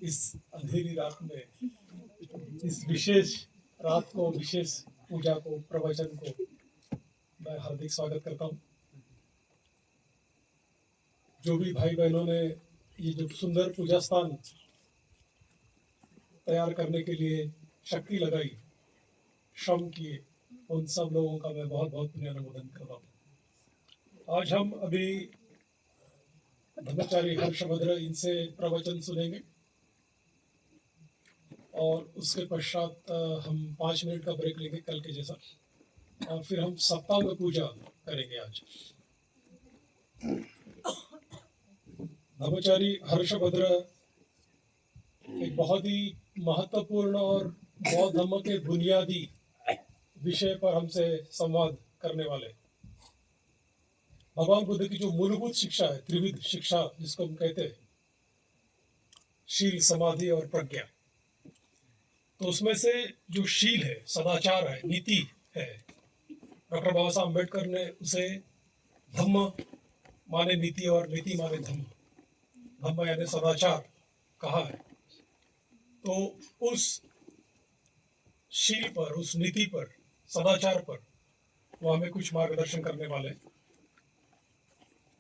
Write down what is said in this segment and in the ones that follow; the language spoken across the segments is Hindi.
इस अंधेरी रात में इस विशेष रात को, विशेष पूजा को, प्रवचन को मैं हार्दिक स्वागत करता हूँ। जो भी भाई बहनों ने ये जो सुंदर पूजा स्थान तैयार करने के लिए शक्ति लगाई, श्रम किए, उन सब लोगों का मैं बहुत बहुत पुण्यनुमोदन करता हूँ। आज हम अभी ब्रह्मचारी हर्षभद्र इनसे प्रवचन सुनेंगे और उसके पश्चात हम 5 मिनट का ब्रेक लेंगे कल के जैसा, और फिर हम सप्तांग पूजा करेंगे आज। ब्रह्मचारी हर्षभद्र एक बहुत ही महत्वपूर्ण और बौद्ध धर्म के बुनियादी विषय पर हमसे संवाद करने वाले। भगवान बुद्ध की जो मूलभूत शिक्षा है, त्रिविध शिक्षा जिसको हम कहते हैं, शील, समाधि और प्रज्ञा, तो उसमें से जो शील है, सदाचार है, नीति है, डॉक्टर बाबा साहब अम्बेडकर ने उसे धम्म माने नीति और नीति माने धम्म, धम्म यानी सदाचार कहा है। तो उस शील पर, उस नीति पर, सदाचार पर वो हमें कुछ मार्गदर्शन करने वाले।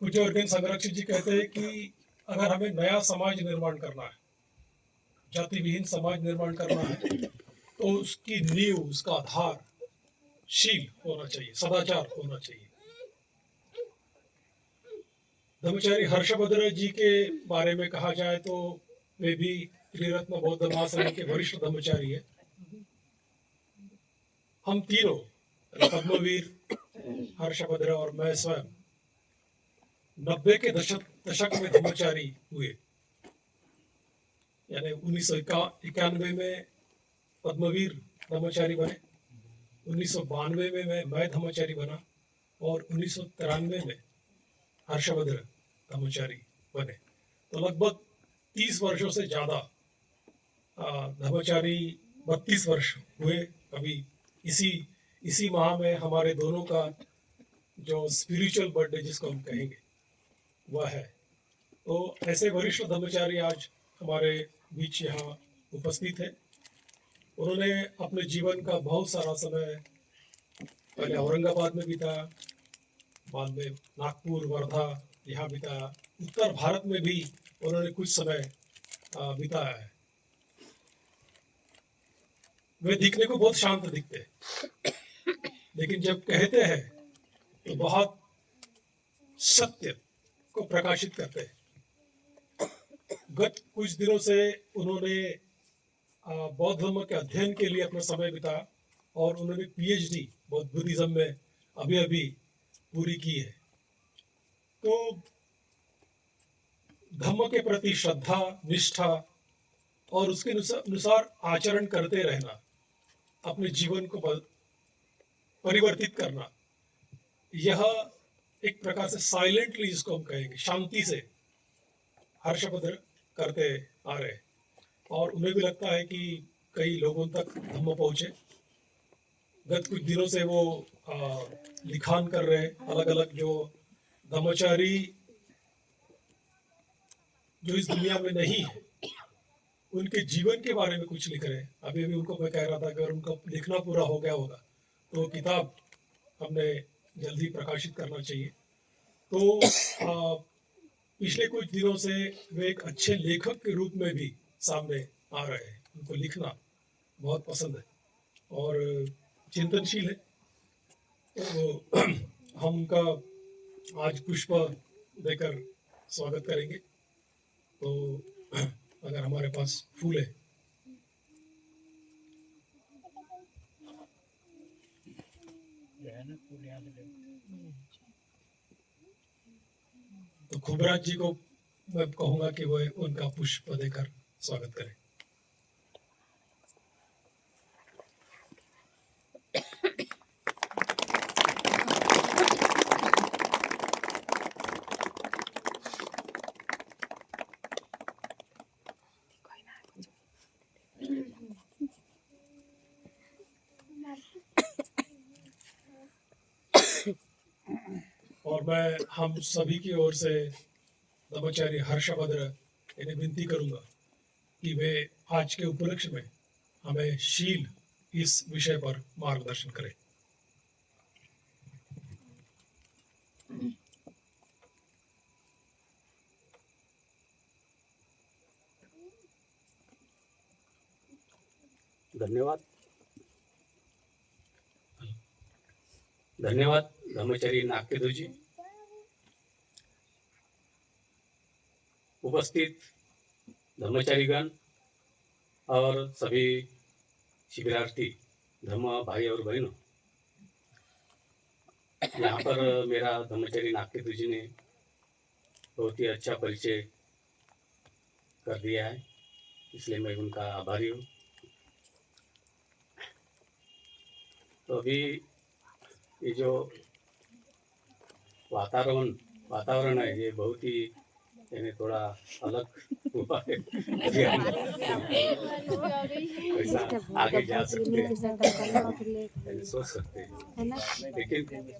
पूज्य अर्जुन संरक्षक जी कहते हैं कि अगर हमें नया समाज निर्माण करना है, जाति विहीन समाज निर्माण करना है, तो उसकी नींव, उसका आधार शील होना चाहिए, सदाचार होना चाहिए। ब्रह्मचारी हर्षभद्र जी के बारे में कहा जाए तो वे भी त्रिरत्न बौद्ध महासंघ के वरिष्ठ ब्रह्मचारी है। हम तीनों, पद्मवीर, हर्षभद्र और मैं स्वयं 90 के दशक में ब्रह्मचारी हुए। यानी 1991 में पद्मवीर ब्रह्मचारी बने, 1992 में मैं ब्रह्मचारी बना और 1993 में हर्षभद्र ब्रह्मचारी बने। तो लगभग 30 वर्षों से ज़्यादा ब्रह्मचारी 32 वर्ष हुए। अभी इसी माह में हमारे दोनों का जो स्पिरिचुअल बर्थडे जिसको हम कहेंगे वह है। तो ऐसे वरिष्ठ ब्रह्मचारी आज हमारे बीच यहाँ उपस्थित है। उन्होंने अपने जीवन का बहुत सारा समय पहले औरंगाबाद में बिताया, बाद में नागपुर, वर्धा यहाँ बिताया। उत्तर भारत में भी उन्होंने कुछ समय बिताया है। वे दिखने को बहुत शांत दिखते हैं, लेकिन जब कहते हैं तो बहुत सत्य को प्रकाशित करते हैं। गत कुछ दिनों से उन्होंने बौद्ध धर्म के अध्ययन के लिए अपना समय बिताया और उन्होंने PhD बौद्ध बुद्धिज्म में अभी पूरी की है। तो धर्म के प्रति श्रद्धा, निष्ठा और उसके अनुसार आचरण करते रहना, अपने जीवन को परिवर्तित करना, यह एक प्रकार से साइलेंटली, जिसको हम कहेंगे शांति से, हर्षभद्र करते आ रहे। और उन्हें भी लगता है कि कई लोगों तक धम्म पहुंचे। गत कुछ दिनों से वो लिखान कर रहे, अलग अलग जो ब्रह्मचारी जो इस दुनिया में नहीं है उनके जीवन के बारे में कुछ लिख रहे हैं। अभी उनको मैं कह रहा था कि अगर उनका लिखना पूरा हो गया होगा तो किताब हमने जल्दी प्रकाशित करना चाहिए। तो पिछले कुछ दिनों से वे एक अच्छे लेखक के रूप में भी सामने आ रहे हैं। उनको लिखना बहुत पसंद है और चिंतनशील है। तो हम उनका आज पुष्प देकर स्वागत करेंगे। तो अगर हमारे पास फूल है तो खुबराज जी को मैं कहूंगा कि वो उनका पुष्प देकर स्वागत करें। और मैं हम सभी की ओर से ब्रह्मचारी हर्षभद्र इन्हें विनती करूंगा कि वे आज के उपलक्ष्य में हमें शील इस विषय पर मार्गदर्शन करें। धन्यवाद। धन्यवाद ब्रह्मचारी नागकेतु जी। उपस्थित धर्मचारीगण और सभी शिविरार्थी धर्म भाई और बहनों, यहाँ पर मेरा ब्रह्मचारी नागकेतु जी ने बहुत ही अच्छा परिचय कर दिया है, इसलिए मैं उनका आभारी हूँ। तो अभी ये जो वातावरण है ये बहुत ही यानी थोड़ा अलग हुआ है। अभी हम ऐसा आगे जा सकते हैं, सोच सकते हैं, लेकिन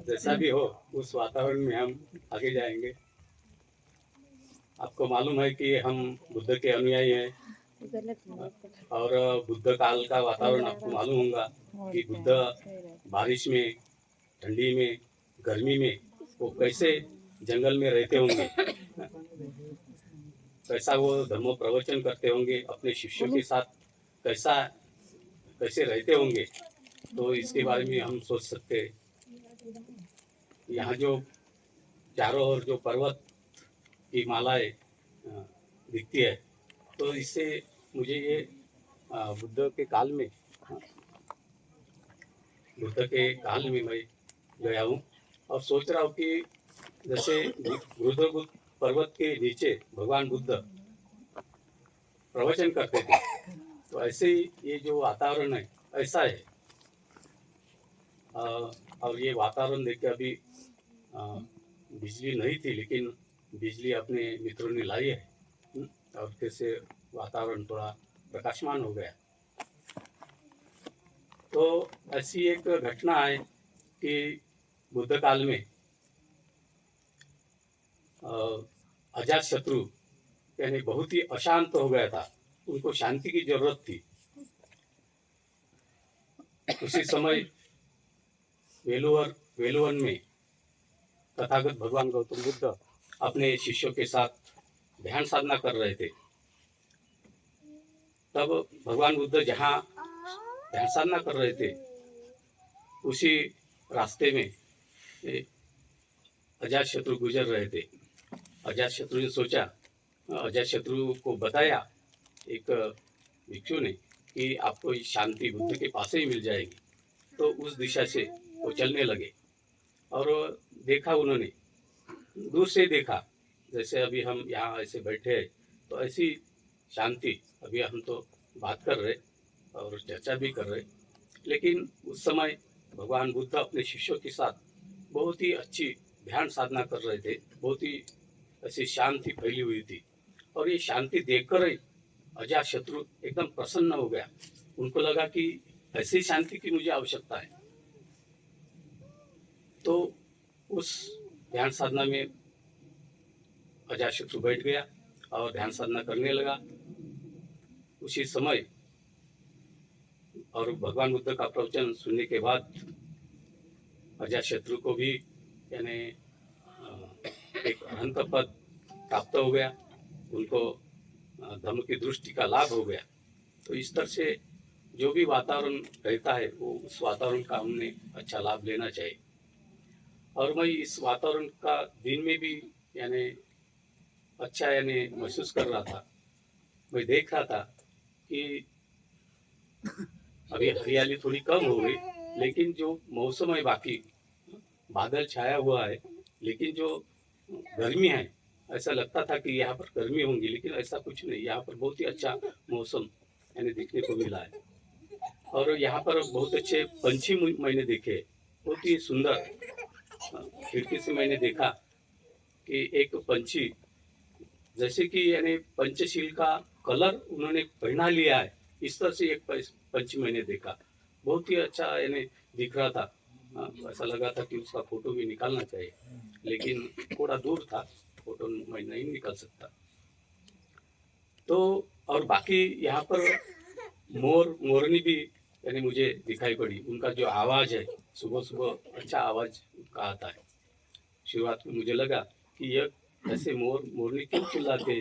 जैसा भी हो उस वातावरण में हम आगे जाएंगे। आपको मालूम है कि हम बुद्ध के अनुयायी हैं और बुद्ध काल का वातावरण आपको मालूम होगा कि बुद्ध बारिश में, ठंडी में, गर्मी में वो कैसे जंगल में रहते होंगे, कैसा वो धर्म प्रवचन करते होंगे, अपने शिष्यों के साथ कैसे रहते होंगे। तो इसके बारे में हम सोच सकते हैं। यहाँ जो चारों ओर जो पर्वत की मालाएं दिखती है, तो इससे मुझे ये बुद्ध के काल में मैं गया हूँ और सोच रहा हूँ कि जैसे रुद्रगुप्त पर्वत के नीचे भगवान बुद्ध प्रवचन करते थे, तो ऐसे ही ये जो वातावरण है ऐसा है। और ये वातावरण देख के अभी बिजली नहीं थी, लेकिन बिजली अपने मित्रों ने लाई है और कैसे वातावरण थोड़ा प्रकाशमान हो गया। तो ऐसी एक घटना है कि बुद्ध काल में अजातशत्रु यानी बहुत ही अशांत हो गया था, उनको शांति की जरूरत थी। उसी समय वेलुवन में तथागत भगवान गौतम बुद्ध अपने शिष्यों के साथ ध्यान साधना कर रहे थे। तब भगवान बुद्ध जहाँ ध्यान साधना कर रहे थे, उसी रास्ते में अजातशत्रु गुजर रहे थे। अजातशत्रु ने सोचा, अजातशत्रु को बताया एक भिक्षु ने कि आपको शांति बुद्ध के पास ही मिल जाएगी। तो उस दिशा से वो चलने लगे और देखा, उन्होंने दूर से देखा, जैसे अभी हम यहाँ ऐसे बैठे हैं तो ऐसी शांति, अभी हम तो बात कर रहे और चर्चा भी कर रहे, लेकिन उस समय भगवान बुद्ध अपने शिष्यों के साथ बहुत ही अच्छी ध्यान साधना कर रहे थे। बहुत ही ऐसी शांति फैली हुई थी और ये शांति देखकर ही अजातशत्रु एकदम प्रसन्न हो गया। उनको लगा कि ऐसी शांति की मुझे आवश्यकता है। तो उस ध्यान साधना में अजातशत्रु बैठ गया और ध्यान साधना करने लगा। उसी समय और भगवान बुद्ध का प्रवचन सुनने के बाद अजातशत्रु को भी यानी एक अनंत पद प्राप्त हो गया, उनको धर्म की दृष्टि का लाभ हो गया। तो इस तरह से जो भी वातावरण रहता है वो उस वातावरण का हमने अच्छा लाभ लेना चाहिए। और मैं इस वातावरण का दिन में भी यानी अच्छा यानी महसूस कर रहा था। मैं देख रहा था कि अभी हरियाली थोड़ी कम हो गई, लेकिन जो मौसम है बाकी बादल छाया हुआ है, लेकिन जो गर्मी है ऐसा लगता था कि यहाँ पर गर्मी होंगी, लेकिन ऐसा कुछ नहीं। यहाँ पर बहुत ही अच्छा मौसम यानी देखने को मिला है। और यहाँ पर बहुत अच्छे पंछी मैंने देखे, बहुत ही सुंदर। खिड़की से मैंने देखा कि एक पंछी जैसे कि यानी पंचशील का कलर उन्होंने पहना लिया है, इस तरह से एक पंछी मैंने देखा। बहुत ही अच्छा यानी दिख रहा था। ऐसा लगा था कि उसका फोटो भी निकालना चाहिए, लेकिन थोड़ा दूर था, फोटो मैं नहीं निकाल सकता। तो और बाकी यहाँ पर मोर मोरनी भी यानी मुझे दिखाई पड़ी। उनका जो आवाज़ है, सुबह सुबह अच्छा आवाज़ उनका आता है। शुरुआत में मुझे लगा कि यह ऐसे मोर मोरनी क्यों चिल्लाते,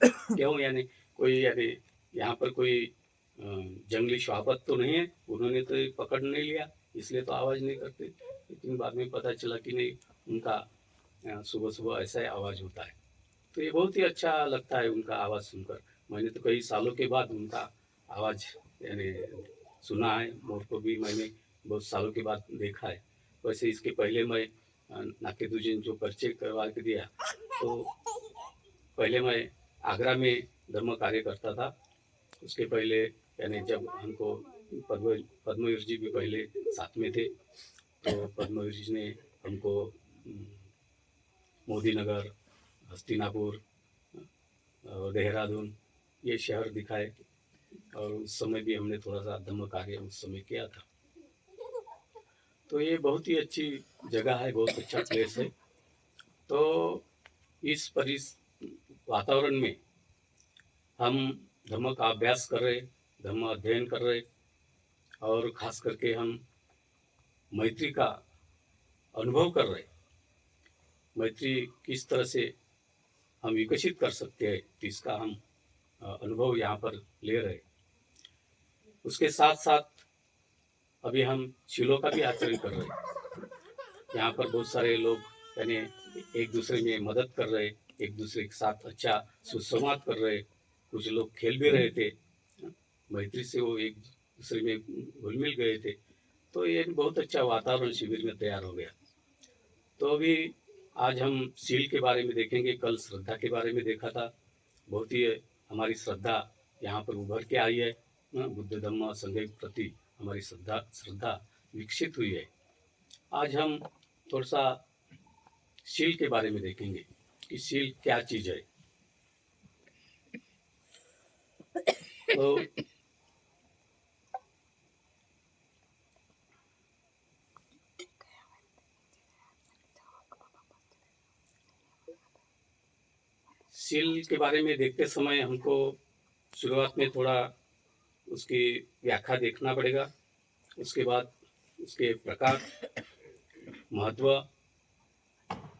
क्यों, यानी कोई यानी यहाँ पर कोई जंगली शहाबत तो नहीं है, उन्होंने तो ये पकड़ नहीं लिया इसलिए तो आवाज़ नहीं करते। लेकिन बाद में पता चला कि नहीं, उनका सुबह सुबह ऐसा ही आवाज़ होता है। तो ये बहुत ही अच्छा लगता है उनका आवाज़ सुनकर। मैंने तो कई सालों के बाद उनका आवाज़ यानी सुना है। मोर को भी मैंने बहुत सालों के बाद देखा है। वैसे इसके पहले मैं नाकेदुजीन जो परिचय करवा के दिया, तो पहले मैं आगरा में धर्म कार्य करता था। उसके पहले यानी जब हमको पद्मवीर जी भी पहले साथ में थे, तो पद्मवीर जी ने हमको मोदी नगर, हस्तिनापुर और देहरादून ये शहर दिखाए, और उस समय भी हमने थोड़ा सा धम्म कार्य उस समय किया था। तो ये बहुत ही अच्छी जगह है, बहुत अच्छा प्लेस है। तो इस वातावरण में हम धर्म का अभ्यास कर रहे, धर्म अध्ययन कर रहे, और खास करके हम मैत्री का अनुभव कर रहे। मैत्री किस तरह से हम विकसित कर सकते हैं, तो इसका हम अनुभव यहाँ पर ले रहे। उसके साथ साथ अभी हम शीलों का भी आचरण कर रहे। यहाँ पर बहुत सारे लोग यानी एक दूसरे में मदद कर रहे, एक दूसरे के साथ अच्छा सुसंवाद कर रहे। कुछ लोग खेल भी रहे थे, मैत्री से वो एक दूसरे में घुल मिल गए थे। तो ये बहुत अच्छा वातावरण शिविर में तैयार हो गया। तो अभी आज हम शील के बारे में देखेंगे। कल श्रद्धा के बारे में देखा था। बहुत ही हमारी श्रद्धा यहाँ पर उभर के आई है। बुद्ध धम्म संघ के प्रति हमारी श्रद्धा विकसित हुई है। आज हम थोड़ा सा शील के बारे में देखेंगे कि शील क्या चीज़ है। तो शील के बारे में देखते समय हमको शुरुआत में थोड़ा उसकी व्याख्या देखना पड़ेगा। उसके बाद उसके प्रकार, महत्व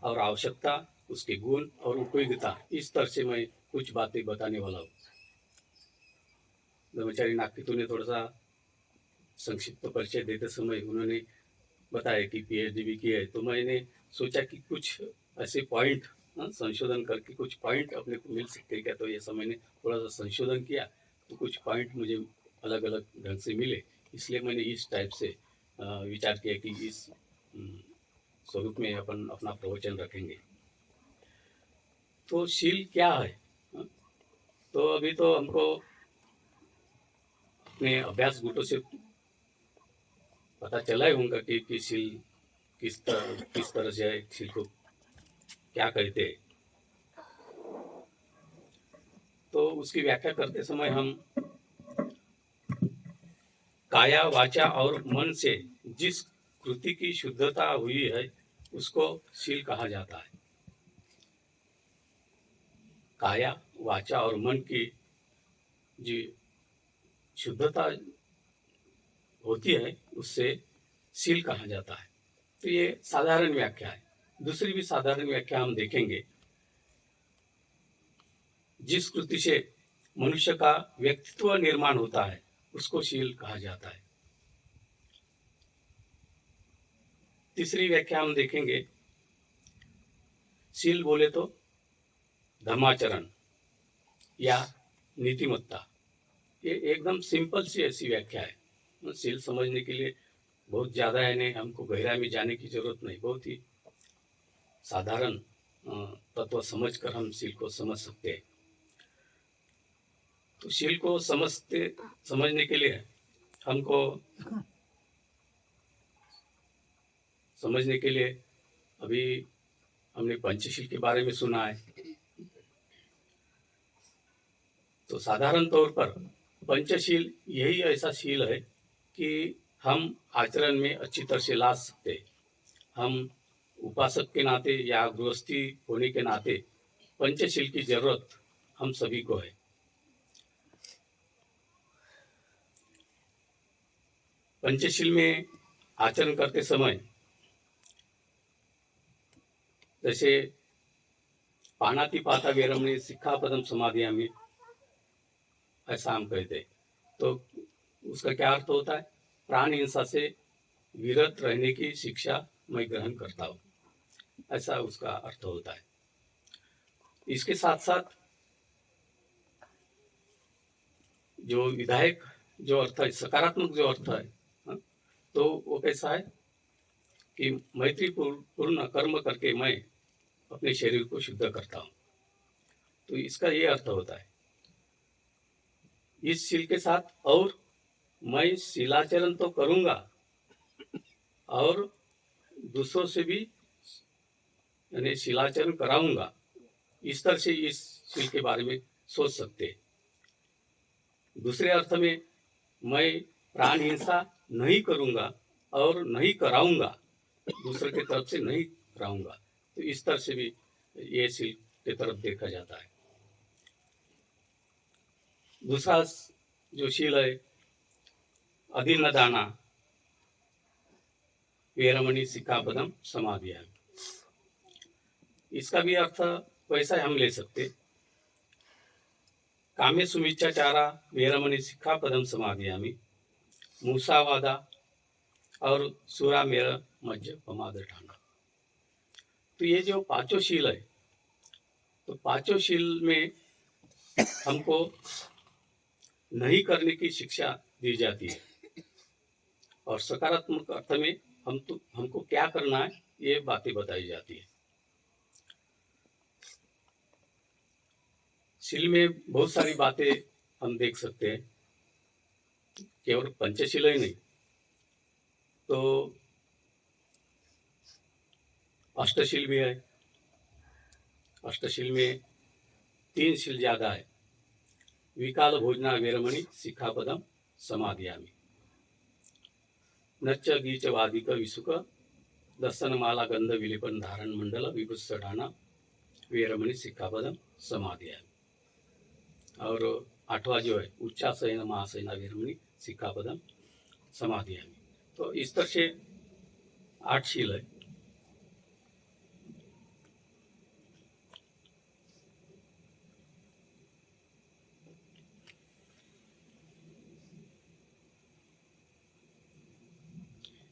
और आवश्यकता, उसके गुण और उपयोगिता, इस तरह से मैं कुछ बातें बताने वाला हूँ। ब्रह्मचारी नागकितु ने थोड़ा सा संक्षिप्त परिचय देते समय उन्होंने बताया कि पीएचडी भी की है। तो मैंने सोचा कि कुछ ऐसे पॉइंट संशोधन करके कुछ पॉइंट अपने को मिल सकते क्या। तो ये सब मैंने थोड़ा सा संशोधन किया, तो कुछ पॉइंट मुझे अलग अलग ढंग से मिले। इसलिए मैंने इस टाइप से विचार किया कि इस स्वरूप में अपन अपना प्रवचन रखेंगे। तो शील क्या है? तो अभी तो हमको अपने अभ्यास गुटों से पता चला ही होगा कि शील किस तरह से है, शील को क्या कहते हैं। तो उसकी व्याख्या करते समय हम काया, वाचा और मन से जिस कृति की शुद्धता हुई है उसको शील कहा जाता है। काया, वाचा और मन की जो शुद्धता होती है उससे शील कहा जाता है। तो ये साधारण व्याख्या है। दूसरी भी साधारण व्याख्या हम देखेंगे। जिस कृति से मनुष्य का व्यक्तित्व निर्माण होता है उसको शील कहा जाता है। तीसरी व्याख्या हम देखेंगे। शील बोले तो धर्माचरण या नीतिमत्ता, ये एकदम सिंपल सी ऐसी व्याख्या है। शील समझने के लिए बहुत ज़्यादा है नहीं, हमको गहराई में जाने की जरूरत नहीं। बहुत ही साधारण तत्व समझकर हम शील को समझ सकते हैं। तो शील को समझने के लिए हमको समझने के लिए अभी हमने पंचशील के बारे में सुना है। तो साधारण तौर पर पंचशील यही ऐसा शील है कि हम आचरण में अच्छी तरह से ला सकते। हम उपासक के नाते या गृहस्थी होने के नाते पंचशील की जरूरत हम सभी को है। पंचशील में आचरण करते समय जैसे पानातिपाता वेरमणि सिक्खापदम समादियामि, ऐसा हम कहते हैं। तो उसका क्या अर्थ होता है? प्राण हिंसा से विरत रहने की शिक्षा मैं ग्रहण करता हूँ, ऐसा उसका अर्थ होता है। इसके साथ साथ जो विधायक जो अर्थ है, सकारात्मक जो अर्थ है, हाँ, तो वो कैसा है कि मैत्री पूर्ण कर्म करके मैं अपने शरीर को शुद्ध करता हूँ। तो इसका ये अर्थ होता है। इस शील के साथ और मैं शीलाचरण तो करूँगा और दूसरों से भी यानी शीलाचरण कराऊंगा। इस तरह से इस शील के बारे में सोच सकते हैं। दूसरे अर्थ में मैं प्राण हिंसा नहीं करूँगा और नहीं कराऊंगा, दूसरे की तरफ से नहीं कराऊंगा। तो इस तरह से भी ये शील की तरफ देखा जाता है। दूसरा जो शील है, अधीन दाना वेरमणि सिक्खापदम समादियामि, इसका भी अर्थ वैसा हम ले सकते। कामे सुमिच्चाचारा वेरमणि सिक्खापदम समादियामि, मूसावादा और सूरा मेरा मज्ज पमादठाना। तो ये जो पांचों शील है, तो पांचों शील में हमको नहीं करने की शिक्षा दी जाती है और सकारात्मक अर्थ में हमको क्या करना है ये बातें बताई जाती है। शील में बहुत सारी बातें हम देख सकते हैं, केवल पंचशील ही नहीं, तो अष्टशील भी है। अष्टशील में 3 शील ज्यादा है। विकाल भोजना वेरमणि सिक्खापदम समादियामि, नच्च गीच वादिक विसुक दर्शन माला गंध विलिपन धारण मंडल विभुत्सडाना वेरमणि सिक्खापदम समादियामि। और 8वां जो है उच्चासयन महासयन वेरमणि सिक्खापदम समादियामि। तो इस तरह से 8 शील है।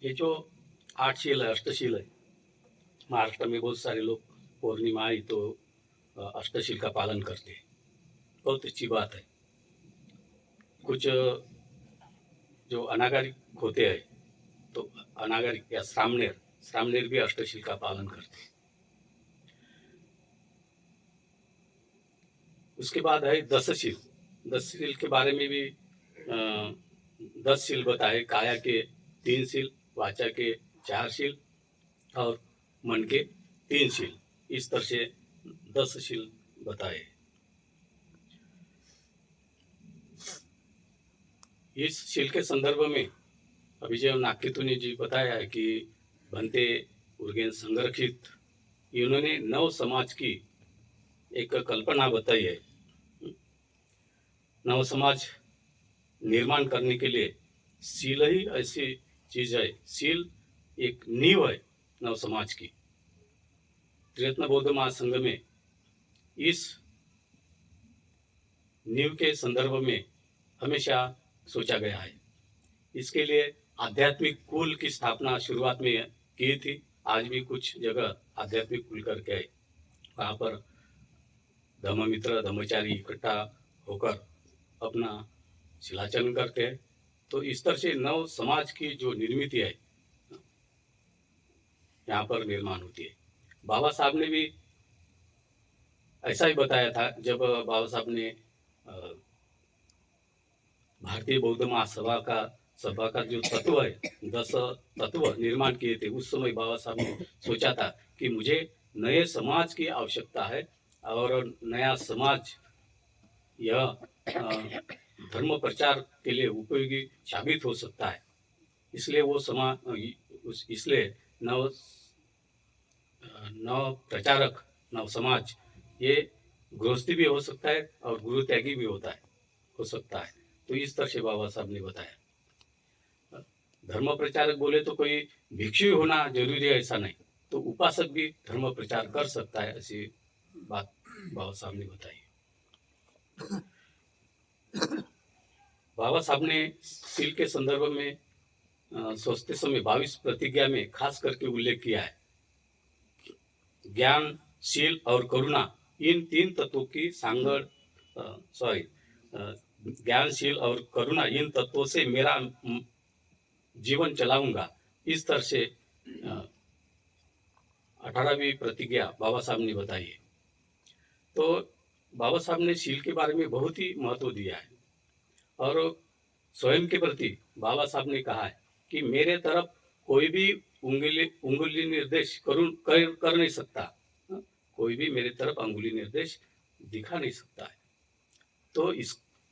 ये जो 8 शील है, अष्टशील है, महाराष्ट्र में बहुत सारे लोग पूर्णिमा आई तो अष्टशील का पालन करते हैं, बहुत अच्छी बात है। कुछ जो अनागरिक होते हैं तो अनागरिक या श्रामणेर भी अष्टशील का पालन करते हैं। उसके बाद है 10 शील। 10 शील के बारे में भी 10 शील बताए। काया के 3 शील, वाचा के 4 शील और मन के 3 शील, इस तरह से 10 शील बताए। इस शील के संदर्भ में अभी जो नागकेतु ने जी बताया है कि भंते उर्गेन संरक्षित, इन्होंने नव समाज की एक कल्पना बताई है। नव समाज निर्माण करने के लिए शील ही ऐसी चीज है। शील एक नींव है नव समाज की। त्रिरत्न बौद्ध महासंघ में इस नींव के संदर्भ में हमेशा सोचा गया है। इसके लिए आध्यात्मिक कुल की स्थापना शुरुआत में की थी। आज भी कुछ जगह आध्यात्मिक कुल करके है, वहाँ पर धम्ममित्र धम्मचारी इकट्ठा होकर अपना शिलाचरण करते हैं। तो इस तरह से नव समाज की जो निर्मित है यहाँ पर निर्माण होती है। बाबा साहब ने भी ऐसा ही बताया था। जब बाबा साहब ने भारतीय बौद्ध महासभा का जो तत्व है, 10 तत्व निर्माण किए थे, उस समय बाबा साहब ने सोचा था कि मुझे नए समाज की आवश्यकता है और नया समाज यह धर्म प्रचार के लिए उपयोगी साबित हो सकता है। इसलिए वो इसलिए नव प्रचारक, नव समाज ये गृहस्थी भी हो सकता है और गुरु त्यागी भी हो सकता है। तो इस तरह से बाबा साहब ने बताया। धर्म प्रचारक बोले तो कोई भिक्षु होना जरूरी है ऐसा नहीं, तो उपासक भी धर्म प्रचार कर सकता है, ऐसी बात बाबा साहब ने बताई। बाबा साहब ने सील के संदर्भ में सोचते समय 22 प्रतिज्ञा में खास करके उल्लेख किया है। ज्ञान, शील और करुणा, इन 3 तत्वों की सांगड़ ज्ञानशील और करुणा, इन तत्वों से मेरा जीवन चलाऊंगा, इस तरह से 18वीं प्रतिज्ञा बाबा साहब ने बताई है। तो बाबा साहब ने शील के बारे में बहुत ही महत्व दिया है और स्वयं के प्रति बाबा साहब ने कहा है कि मेरे तरफ कोई भी उंगली निर्देश कर नहीं सकता, कोई भी मेरे तरफ अंगुली निर्देश दिखा नहीं सकता है। तो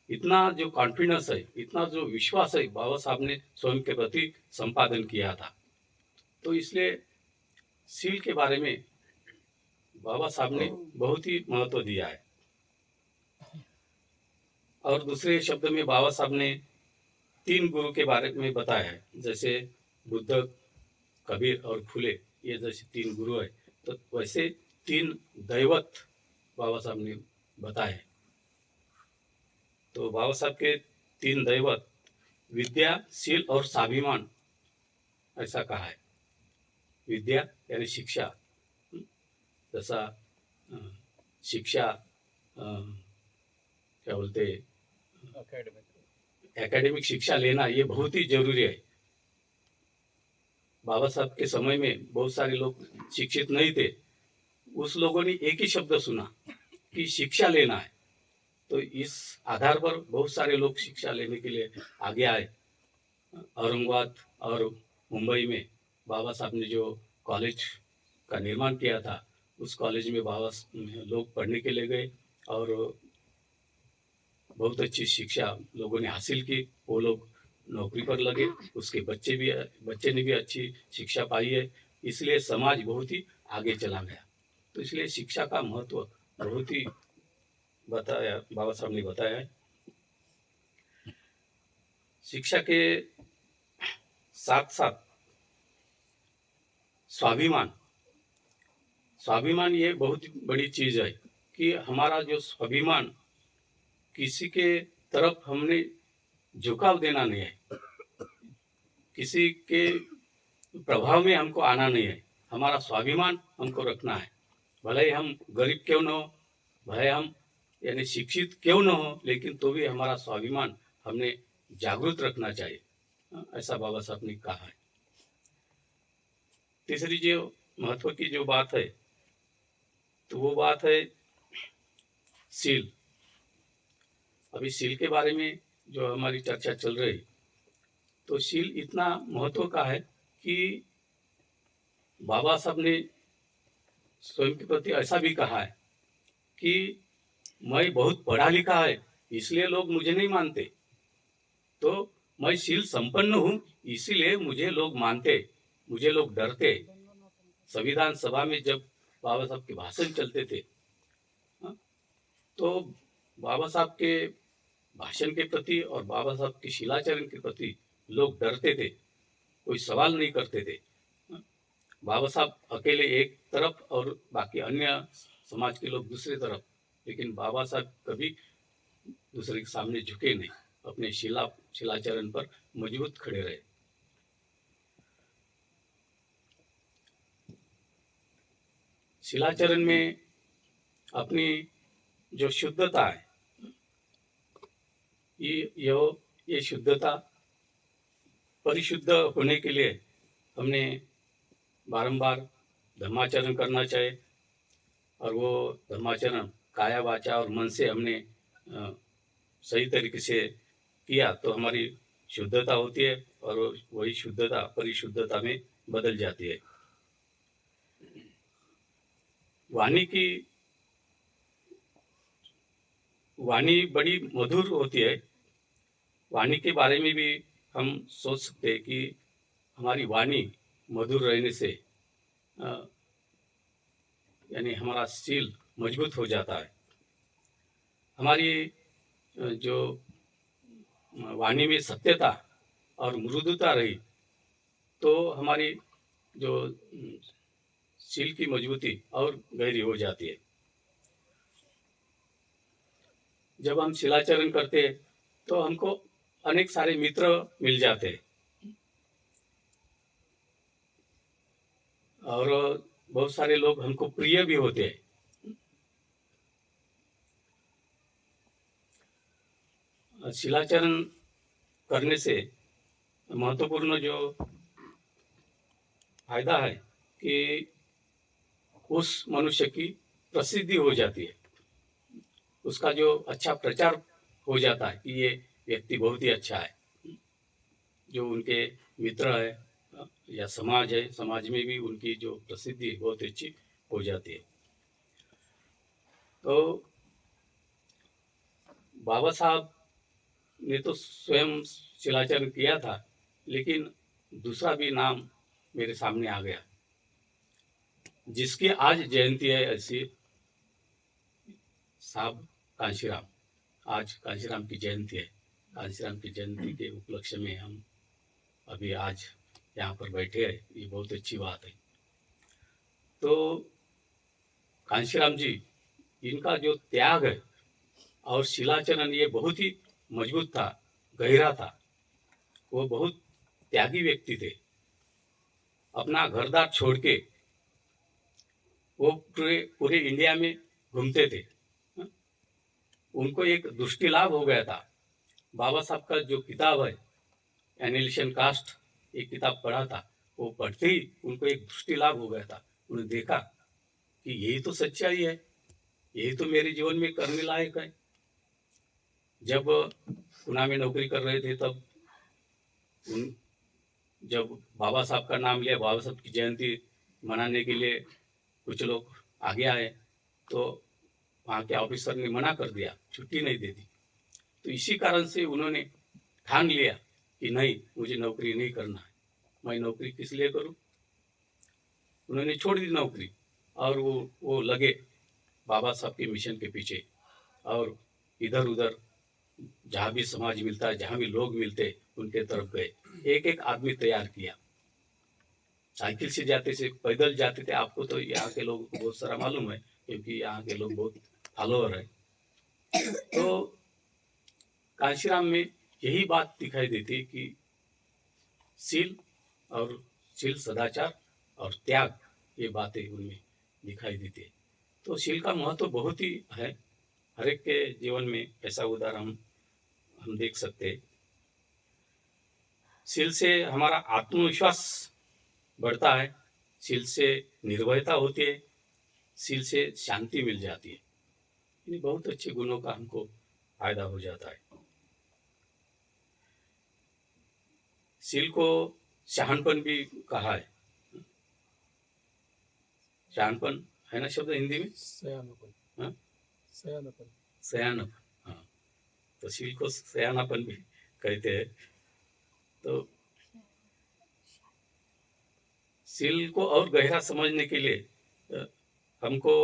इतना जो कॉन्फिडेंस है, इतना जो विश्वास है बाबा साहब ने स्वयं के प्रति संपादन किया था। तो इसलिए सील के बारे में बाबा साहब ने बहुत ही महत्व दिया है। और दूसरे शब्द में बाबा साहब ने 3 गुरु के बारे में बताया है, जैसे बुद्ध, कबीर और फुले, ये जैसे 3 गुरु है, तो वैसे 3 दैवत बाबा साहब ने बताए। तो बाबा साहब के 3 दैवत विद्या, शील और स्वाभिमान, ऐसा कहा है। विद्या यानी शिक्षा, जैसा शिक्षा क्या बोलते, एकेडमिक शिक्षा लेना ये बहुत ही जरूरी है। बाबा साहब के समय में बहुत सारे लोग शिक्षित नहीं थे, उस लोगों ने एक ही शब्द सुना कि शिक्षा लेना है, तो इस आधार पर बहुत सारे लोग शिक्षा लेने के लिए आगे आए। औरंगाबाद और मुंबई में बाबा साहब ने जो कॉलेज का निर्माण किया था, उस कॉलेज में बाबा लोग पढ़ने के लिए गए और बहुत अच्छी शिक्षा लोगों ने हासिल की। वो लोग नौकरी पर लगे, उसके बच्चे ने भी अच्छी शिक्षा पाई है, इसलिए समाज बहुत ही आगे चला गया। तो इसलिए शिक्षा का महत्व बहुत ही बताया, बाबा साहब ने बताया है। शिक्षा के साथ साथ स्वाभिमान, स्वाभिमान ये बहुत बड़ी चीज है कि हमारा जो स्वाभिमान, किसी के तरफ हमने झुकाव देना नहीं है, किसी के प्रभाव में हमको आना नहीं है, हमारा स्वाभिमान हमको रखना है। भले ही हम गरीब क्यों न हो, भले हम यानी शिक्षित क्यों न हो, लेकिन तो भी हमारा स्वाभिमान हमने जागृत रखना चाहिए, ऐसा बाबा साहब ने कहा है। तीसरी जो महत्व की जो बात है, तो वो बात है सील। अभी सील के बारे में जो हमारी चर्चा चल रही, तो सील इतना महत्व का है कि बाबा साहब ने स्वयं के प्रति ऐसा भी कहा है कि मैं बहुत पढ़ा लिखा है, इसलिए लोग मुझे नहीं मानते, तो मैं शील संपन्न हूँ, इसीलिए मुझे लोग मानते, मुझे लोग डरते। संविधान सभा में जब बाबा साहब के भाषण चलते थे, तो बाबा साहब के भाषण के प्रति और बाबा साहब के शिलाचरण के प्रति लोग डरते थे, कोई सवाल नहीं करते थे। बाबा साहब अकेले एक तरफ और बाकी अन्य समाज के लोग दूसरी तरफ, लेकिन बाबा साहब कभी दूसरे के सामने झुके नहीं, अपने शिलाचरण पर मजबूत खड़े रहे। शिलाचरण में अपनी जो शुद्धता है, ये शुद्धता परिशुद्ध होने के लिए हमने बारंबार धर्माचरण करना चाहिए, और वो धर्माचरण काया, वाचा और मन से हमने सही तरीके से किया तो हमारी शुद्धता होती है, और वही शुद्धता परिशुद्धता में बदल जाती है। वाणी बड़ी मधुर होती है। वाणी के बारे में भी हम सोच सकते हैं कि हमारी वाणी मधुर रहने से यानी हमारा शील मजबूत हो जाता है। हमारी जो वाणी में सत्यता और मृदुता रही तो हमारी जो सील की मजबूती और गहरी हो जाती है। जब हम शिलाचरण करते हैं तो हमको अनेक सारे मित्र मिल जाते हैं और बहुत सारे लोग हमको प्रिय भी होते हैं। शिलाचरण करने से महत्वपूर्ण जो फायदा है कि उस मनुष्य की प्रसिद्धि हो जाती है, उसका जो अच्छा प्रचार हो जाता है कि ये व्यक्ति बहुत ही अच्छा है। जो उनके मित्र है या समाज है, समाज में भी उनकी जो प्रसिद्धि बहुत अच्छी हो जाती है। तो बाबा साहब ने तो स्वयं शिलाचरण किया था, लेकिन दूसरा भी नाम मेरे सामने आ गया जिसकी आज जयंती है। ऐसी साहब कांशीराम, आज कांशीराम की जयंती है। कांशीराम की जयंती के उपलक्ष्य में हम अभी आज यहाँ पर बैठे हैं, ये बहुत अच्छी बात है। तो कांशीराम जी, इनका जो त्याग है और शिलाचरण ये बहुत ही मजबूत था, गहरा था। वो बहुत त्यागी व्यक्ति थे। अपना घरदार छोड़ के वो पूरे पूरे इंडिया में घूमते थे। उनको एक दृष्टि लाभ हो गया था। बाबा साहब का जो किताब है एनिलेशन कास्ट, एक किताब पढ़ा था, वो पढ़ते ही उनको एक दृष्टि लाभ हो गया था। उन्होंने देखा कि यही तो सच्चाई है, यही तो मेरे जीवन में करने लायक है। जब पुणे में नौकरी कर रहे थे तब जब बाबा साहब का नाम लिया, बाबा साहब की जयंती मनाने के लिए कुछ लोग आगे आए तो वहाँ के ऑफिसर ने मना कर दिया, छुट्टी नहीं दे दी। तो इसी कारण से उन्होंने ठान लिया कि नहीं, मुझे नौकरी नहीं करना है। मैं नौकरी किस लिए करूं? उन्होंने छोड़ दी नौकरी और वो लगे बाबा साहब के मिशन के पीछे। और इधर उधर जहाँ भी समाज मिलता है, जहाँ भी लोग मिलते, उनके तरफ गए। एक एक आदमी तैयार किया। साइकिल से जाते थे, पैदल जाते थे। आपको तो यहाँ के लोग बहुत सारा मालूम है, क्योंकि यहाँ के लोग बहुत फॉलोअर है। तो कांशीराम में यही बात दिखाई देती कि शील और शील, सदाचार और त्याग, ये बातें उनमें दिखाई देती है। तो शील का महत्व बहुत ही है। हर एक के जीवन में ऐसा उदाहरण हम देख सकते हैं। शील से हमारा आत्मविश्वास बढ़ता है, शील से निर्भयता होती है, शील से शांति मिल जाती है। इन बहुत अच्छे गुणों का हमको फायदा हो जाता है। शील को शहानपन भी कहा है। शहानपन है ना शब्द हिंदी में? सयानापन। हाँ? सयानापन। सयानपन, हाँ। तो शील को सयानापन भी कहते हैं। तो शील को और गहरा समझने के लिए हमको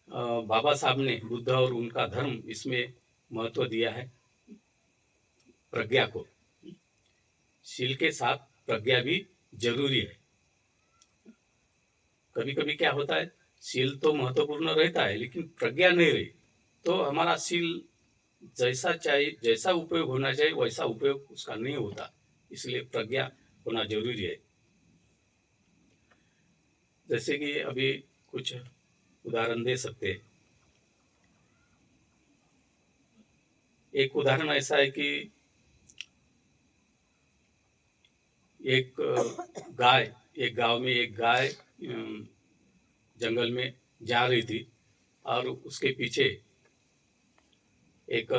बाबा साहब ने, बुद्ध और उनका धर्म, इसमें महत्व दिया है प्रज्ञा को। शील के साथ प्रज्ञा भी जरूरी है। कभी कभी क्या होता है, शील तो महत्वपूर्ण रहता है लेकिन प्रज्ञा नहीं रही तो हमारा शील जैसा चाहिए, जैसा उपयोग होना चाहिए वैसा उपयोग उसका नहीं होता। इसलिए प्रज्ञा होना जरूरी है। जैसे कि अभी कुछ उदाहरण दे सकते हैं। एक उदाहरण ऐसा है कि एक गाय, एक गांव में एक गाय जंगल में जा रही थी और उसके पीछे एक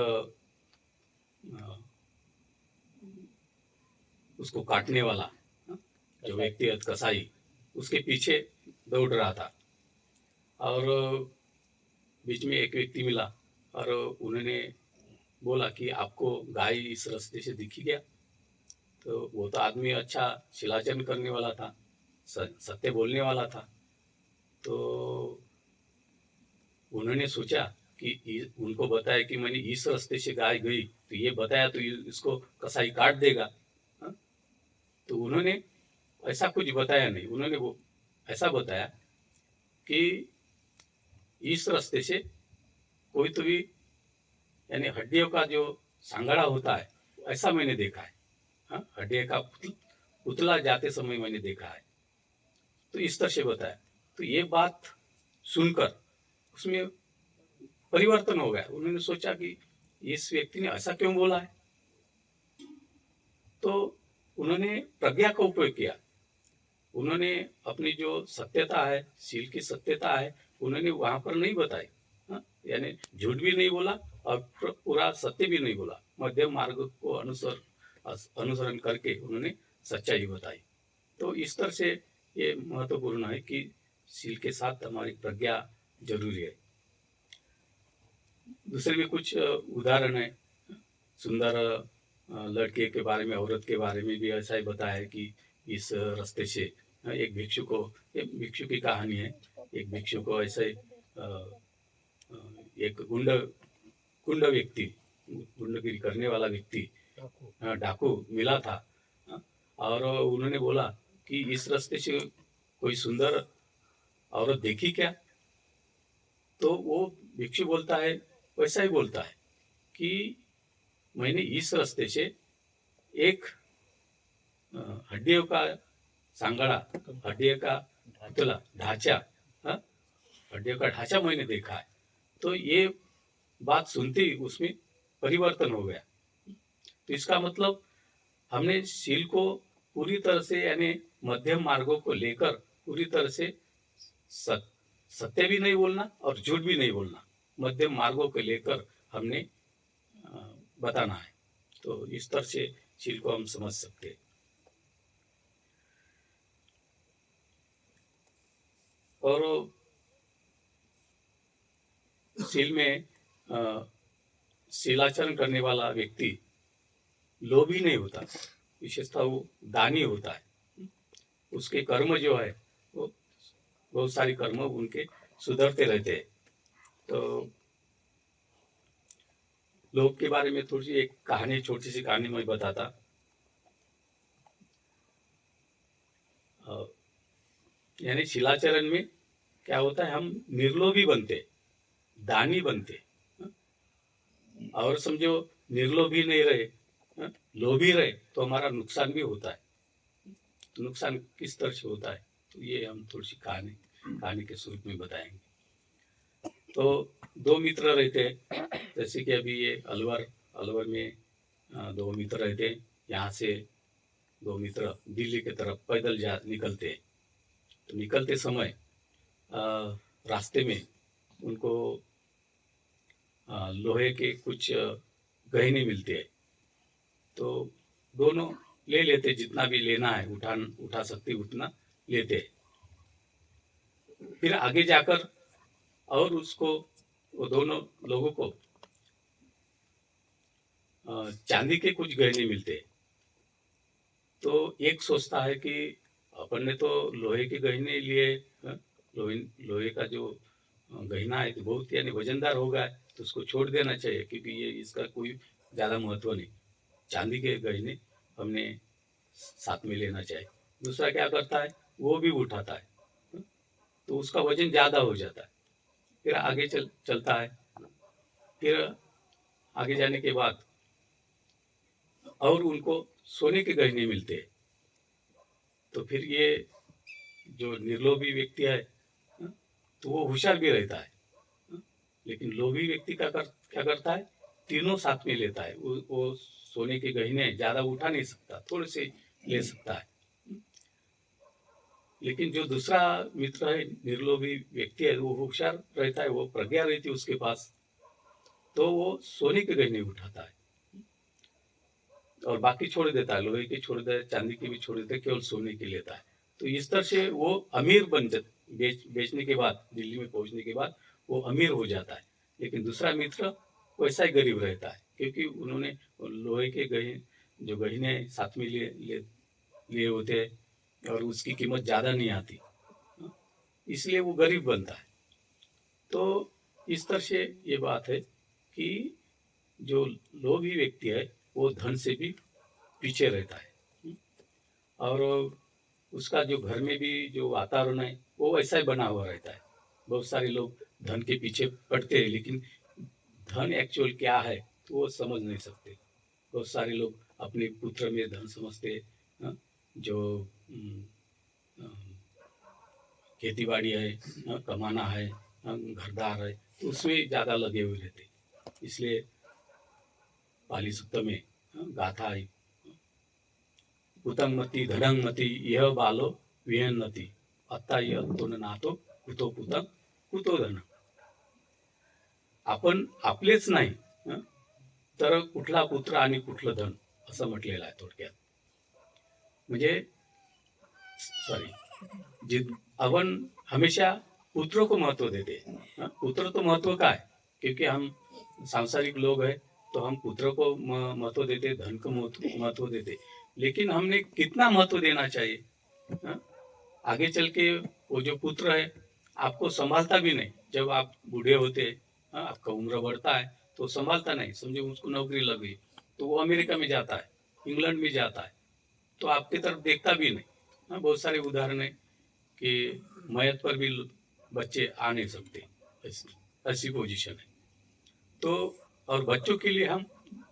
उसको काटने वाला जो व्यक्ति है, कसाई, उसके पीछे दौड़ रहा था। और बीच में एक व्यक्ति मिला और उन्होंने बोला कि आपको गाय इस रास्ते से दिखी क्या? तो वो तो आदमी अच्छा शिलाचरण करने वाला था, सत्य बोलने वाला था। तो उन्होंने सोचा कि उनको बताया कि मैंने इस रास्ते से गाय गई, तो ये बताया तो इसको कसाई काट देगा। तो उन्होंने ऐसा कुछ बताया नहीं, उन्होंने वो ऐसा बताया कि इस रास्ते से कोई तो भी यानी हड्डियों का जो सांगड़ा होता है ऐसा मैंने देखा है। हाँ, हड्डियों का पुतला जाते समय मैंने देखा है। तो इस तरह से बताया। तो ये बात सुनकर उसमें परिवर्तन हो गया। उन्होंने सोचा कि इस व्यक्ति ने ऐसा क्यों बोला है। तो उन्होंने प्रज्ञा का उपयोग किया। उन्होंने अपनी जो सत्यता है, शील की सत्यता है, उन्होंने वहां पर नहीं बताई। हाँ, यानी झूठ भी नहीं बोला और पूरा सत्य भी नहीं बोला। मध्यम मार्ग को अनुसरण करके उन्होंने सच्चाई बताई। तो इस तरह से ये महत्वपूर्ण है कि शील के साथ हमारी प्रज्ञा जरूरी है। दूसरे भी कुछ उदाहरण है। सुंदर लड़के के बारे में, औरत के बारे में भी ऐसा ही बताया है कि इस रास्ते से एक भिक्षु को, एक भिक्षु की कहानी है। एक भिक्षु को ऐसे एक गुंड व्यक्ति, गुंडगिरी करने वाला व्यक्ति, डाकू मिला था। और उन्होंने बोला कि इस रास्ते से कोई सुंदर औरत देखी क्या। तो वो भिक्षु बोलता है, वैसा ही बोलता है कि मैंने इस रास्ते से एक हड्डियों का सांगड़ा, हड्डियों का पुतला, ढांचा, हड्डियों का ढांचा मैंने देखा है। तो ये बात सुनते ही उसमें परिवर्तन हो गया। तो इसका मतलब हमने शील को पूरी तरह से यानी मध्यम मार्गों को लेकर पूरी तरह से सत्य भी नहीं बोलना और झूठ भी नहीं बोलना, मध्यम मार्गों को लेकर हमने बताना है। तो इस तरह से शील को हम समझ सकते हैं। और शील में शीलाचरण करने वाला व्यक्ति लोभी नहीं होता, विशेषतः वो दानी होता है। उसके कर्म जो है वो बहुत सारी कर्म उनके सुधरते रहते हैं। तो लोग के बारे में थोड़ी सी एक कहानी, छोटी सी कहानी मैं बताता। यानी शीलाचरण में क्या होता है, हम निर्लोभी बनते, दानी बनते, और समझो निर्लोभी नहीं रहे, लोभी रहे तो हमारा नुकसान भी होता है। तो नुकसान किस तरह से होता है, तो ये हम थोड़ी सी कहानी के स्वरूप में बताएंगे। तो दो मित्र रहते हैं, जैसे कि अभी ये अलवर में दो मित्र रहते हैं। यहाँ से दो मित्र दिल्ली की तरफ पैदल निकलते हैं। तो निकलते समय रास्ते में उनको लोहे के कुछ गहने मिलते हैं। तो दोनों ले लेते, जितना भी लेना है उठा सकते उतना लेते। फिर आगे जाकर और उसको, वो दोनों लोगों को चांदी के कुछ गहने मिलते। तो एक सोचता है कि अपन ने तो लोहे के गहने लिए, लोहे का जो गहना है तो बहुत यानी वजनदार होगा, तो उसको छोड़ देना चाहिए क्योंकि ये इसका कोई ज़्यादा महत्व नहीं, चांदी के गहने हमने साथ में लेना चाहिए। दूसरा क्या करता है, वो भी उठाता है, तो उसका वजन ज़्यादा हो जाता है। फिर आगे चलता है। फिर आगे जाने के बाद और उनको सोने के गहने मिलते हैं। तो फिर ये जो निर्लोभी व्यक्ति है तो वो होशियार भी रहता है, लेकिन लोभी व्यक्ति क्या करता है, तीनों साथ में लेता है। वो सोने के गहने ज़्यादा उठा नहीं सकता, थोड़े से ले सकता है। लेकिन जो दूसरा मित्र है, निर्लोभी व्यक्ति है, वो होशियार रहता है, वो प्रज्ञा रहती है उसके पास, तो वो सोने के गहने उठाता है और बाकी छोड़ देता है, लोहे के छोड़ देता है, चांदी के भी छोड़ देता है, केवल सोने के लेता है। तो इस तरह से वो अमीर बन जाता, बेचने के बाद, दिल्ली में पहुंचने के बाद वो अमीर हो जाता है। लेकिन दूसरा मित्र वैसा ही गरीब रहता है, क्योंकि उन्होंने लोहे के गहने साथ में लिए होते हैं और उसकी कीमत ज़्यादा नहीं आती, इसलिए वो गरीब बनता है। तो इस तरह से ये बात है कि जो लोभी व्यक्ति है वो धन से भी पीछे रहता है। और उसका जो घर में भी जो वातावरण है वो वैसा ही बना हुआ रहता है। बहुत सारे लोग धन के पीछे पड़ते हैं, लेकिन धन एक्चुअल क्या है तो वो समझ नहीं सकते। बहुत सारे लोग अपने पुत्र में धन समझते हैं, हाँ, जो खेती बाड़ी है, हाँ, कमाना है, हाँ, घरदार है, तो उसमें ज़्यादा लगे हुए रहते। इसलिए पाली सूक्त में गाथा है, पुतंगमति धनंगमति यह बालो विहन्नति अत्ता यह तो नातो कुतो पुतंग कुतो धन. आपण आपलेच नाही तर कुठला पुत्र आणि कुठलं धन असं म्हटलेलं आहे थोडक्यात. म्हणजे सॉरी, अपन हमेशा पुत्रों को महत्व देते हैं. पुत्र तो महत्व का है, क्योंकि हम सांसारिक लोग हैं तो हम पुत्र को महत्व देते, धन को महत्व देते, लेकिन हमने कितना महत्व देना चाहिए. आगे चल के वो जो पुत्र है आपको संभालता भी नहीं. जब आप बूढ़े होते, आपका उम्र बढ़ता है तो संभालता नहीं. समझो उसको नौकरी लग गई तो वो अमेरिका में जाता है, इंग्लैंड में जाता है, तो आपकी तरफ देखता भी नहीं. बहुत सारे उदाहरण है कि मयत पर भी बच्चे आ नहीं सकते, ऐसी पोजीशन है. तो और बच्चों के लिए हम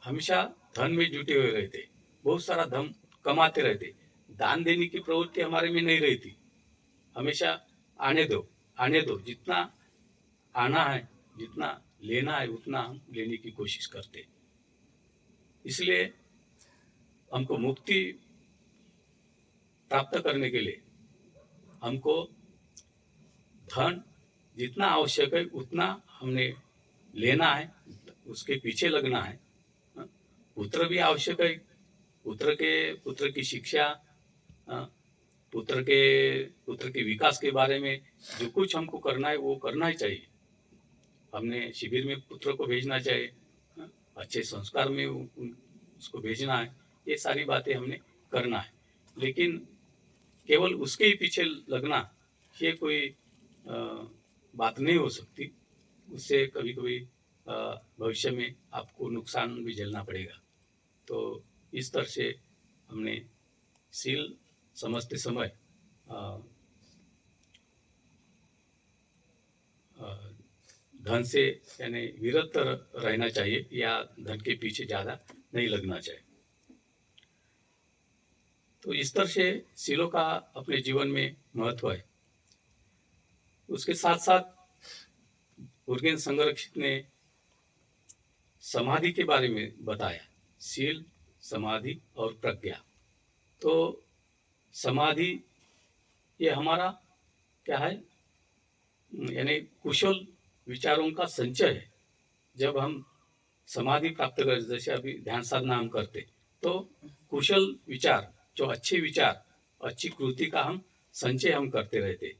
हमेशा धन में जुटे हुए रहते, बहुत सारा धन कमाते रहते. दान देने की प्रवृत्ति हमारे में नहीं रहती. हमेशा आने दो, जितना आना है, जितना लेना है उतना हम लेने की कोशिश करते. इसलिए हमको मुक्ति प्राप्त करने के लिए हमको धन जितना आवश्यक है उतना हमने लेना है, उसके पीछे लगना है. पुत्र भी आवश्यक है. पुत्र की शिक्षा, पुत्र के विकास के बारे में जो कुछ हमको करना है वो करना ही चाहिए. हमने शिविर में पुत्र को भेजना चाहिए, अच्छे संस्कार में उसको भेजना है. ये सारी बातें हमने करना है, लेकिन केवल उसके ही पीछे लगना ये कोई बात नहीं हो सकती. उससे कभी कभी भविष्य में आपको नुकसान भी झेलना पड़ेगा. तो इस तरह से हमने शील समझते समय धन से यानी विरत रहना चाहिए, या धन के पीछे ज़्यादा नहीं लगना चाहिए. तो इस तरह से शीलों का अपने जीवन में महत्व है. उसके साथ साथ उर्गेन संरक्षित ने समाधि के बारे में बताया, शील, समाधि और प्रज्ञा. तो समाधि ये हमारा क्या है, यानी कुशल विचारों का संचय है. जब हम समाधि प्राप्त करते, जैसे अभी ध्यान साधना हम करते, तो कुशल विचार, जो अच्छे विचार, अच्छी कृति का हम संचय हम करते रहते,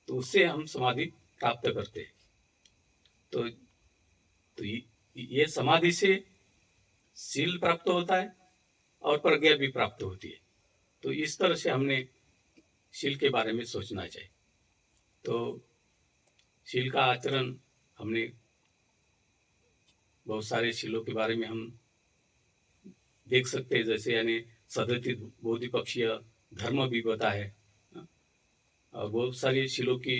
तो उससे हम समाधि प्राप्त करते. तो ये समाधि से शील प्राप्त होता है और प्रज्ञा भी प्राप्त होती है. तो इस तरह से हमने शील के बारे में सोचना चाहिए. तो शील का आचरण हमने बहुत सारे शीलों के बारे में हम देख सकते हैं, जैसे यानी सदति बोधिपक्षीय धर्म भी बता है, और बहुत सारी शीलों की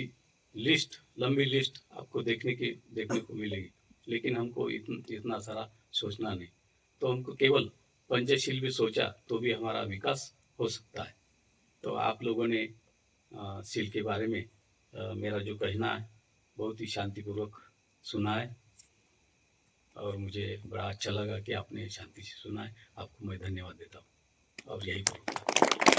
लिस्ट, लंबी लिस्ट आपको देखने को मिलेगी. लेकिन हमको इतना सारा सोचना नहीं. तो हमको केवल पंचशील भी सोचा तो भी हमारा विकास हो सकता है. तो आप लोगों ने शील के बारे में मेरा जो कहना है बहुत ही शांतिपूर्वक सुना है, और मुझे बड़ा अच्छा लगा कि आपने शांति से सुना है. आपको मैं धन्यवाद देता हूँ और यही बोलूँगा.